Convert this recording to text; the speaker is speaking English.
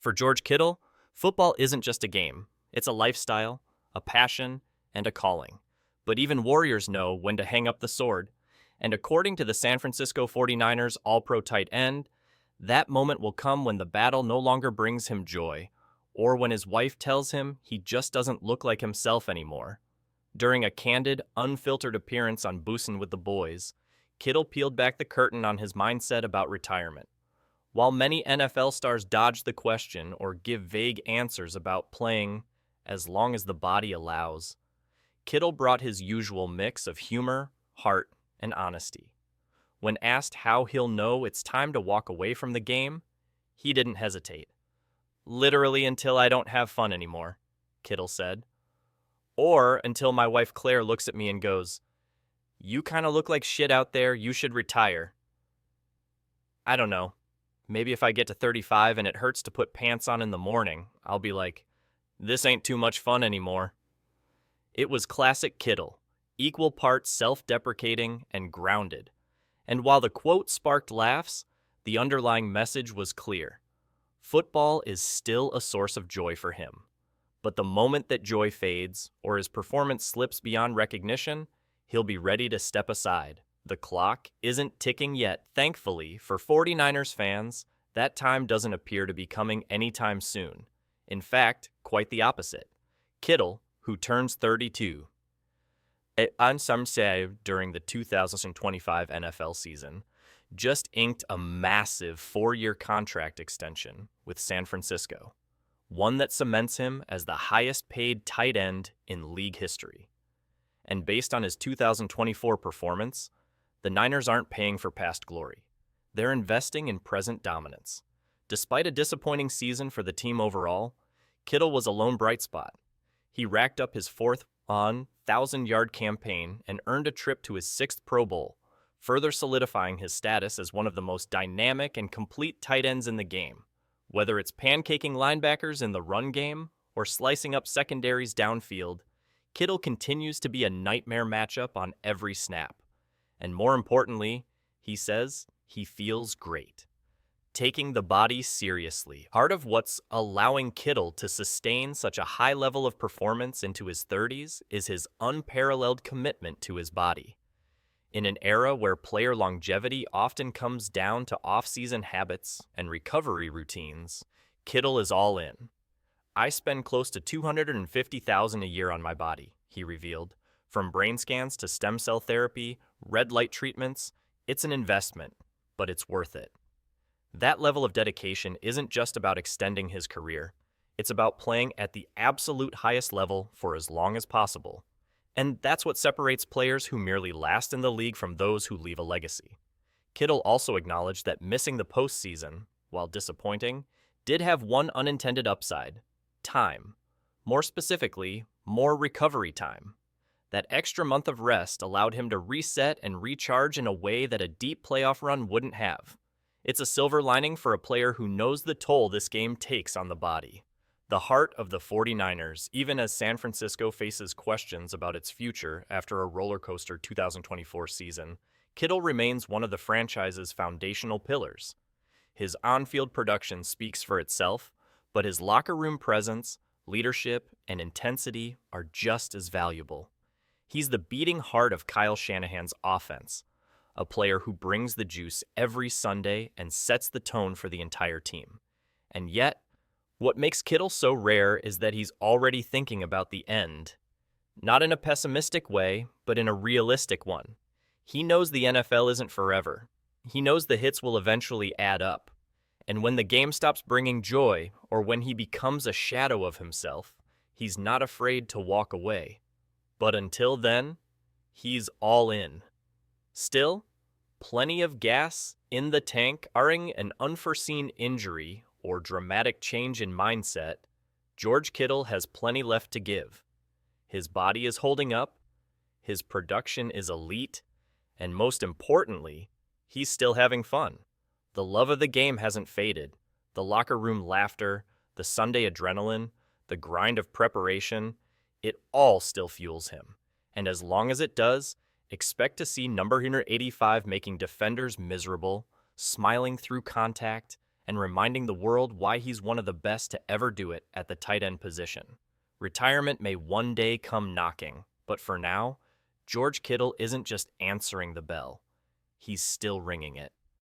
For George Kittle, football isn't just a game. It's a lifestyle, a passion, and a calling. But even warriors know when to hang up the sword. And according to the San Francisco 49ers All-Pro tight end, that moment will come when the battle no longer brings him joy, or when his wife tells him he just doesn't look like himself anymore. During a candid, unfiltered appearance on Bussin With the Boys, Kittle peeled back the curtain on his mindset about retirement. While many NFL stars dodge the question or give vague answers about playing as long as the body allows, Kittle brought his usual mix of humor, heart, and honesty. When asked how he'll know it's time to walk away from the game, he didn't hesitate. "Literally until I don't have fun anymore," Kittle said. "Or until my wife Claire looks at me and goes, 'You kind of look like shit out there, you should retire.' I don't know. Maybe if I get to 35 and it hurts to put pants on in the morning, I'll be like, 'This ain't too much fun anymore.'" It was classic Kittle, equal parts self-deprecating and grounded. And while the quote sparked laughs, the underlying message was clear. Football is still a source of joy for him. But the moment that joy fades, or his performance slips beyond recognition, he'll be ready to step aside. The clock isn't ticking yet, thankfully, for 49ers fans. That time doesn't appear to be coming anytime soon. In fact, quite the opposite. Kittle, who turns 32, on some say during the 2025 NFL season, just inked a massive 4-year contract extension with San Francisco, one that cements him as the highest-paid tight end in league history. And based on his 2024 performance, the Niners aren't paying for past glory. They're investing in present dominance. Despite a disappointing season for the team overall, Kittle was a lone bright spot. He racked up his fourth 1,000-yard campaign and earned a trip to his 6th Pro Bowl, further solidifying his status as one of the most dynamic and complete tight ends in the game. Whether it's pancaking linebackers in the run game or slicing up secondaries downfield, Kittle continues to be a nightmare matchup on every snap. And more importantly, he says he feels great. Taking the body seriously. Part of what's allowing Kittle to sustain such a high level of performance into his 30s is his unparalleled commitment to his body. In an era where player longevity often comes down to off-season habits and recovery routines, Kittle is all in. "I spend close to $250,000 a year on my body," he revealed. "From brain scans to stem cell therapy, red light treatments, it's an investment, but it's worth it." That level of dedication isn't just about extending his career. It's about playing at the absolute highest level for as long as possible. And that's what separates players who merely last in the league from those who leave a legacy. Kittle also acknowledged that missing the postseason, while disappointing, did have one unintended upside: time. More specifically, more recovery time. That extra month of rest allowed him to reset and recharge in a way that a deep playoff run wouldn't have. It's a silver lining for a player who knows the toll this game takes on the body. The heart of the 49ers, even as San Francisco faces questions about its future after a roller coaster 2024 season, Kittle remains one of the franchise's foundational pillars. His on-field production speaks for itself, but his locker room presence, leadership, and intensity are just as valuable. He's the beating heart of Kyle Shanahan's offense, a player who brings the juice every Sunday and sets the tone for the entire team. And yet, what makes Kittle so rare is that he's already thinking about the end. Not in a pessimistic way, but in a realistic one. He knows the NFL isn't forever. He knows the hits will eventually add up. And when the game stops bringing joy, or when he becomes a shadow of himself, he's not afraid to walk away. But until then, he's all in. Still, plenty of gas in the tank. Barring an unforeseen injury or dramatic change in mindset, George Kittle has plenty left to give. His body is holding up, his production is elite, and most importantly, he's still having fun. The love of the game hasn't faded. The locker room laughter, the Sunday adrenaline, the grind of preparation, it all still fuels him. And as long as it does, expect to see number 185 making defenders miserable, smiling through contact, and reminding the world why he's one of the best to ever do it at the tight end position. Retirement may one day come knocking, but for now, George Kittle isn't just answering the bell, he's still ringing it.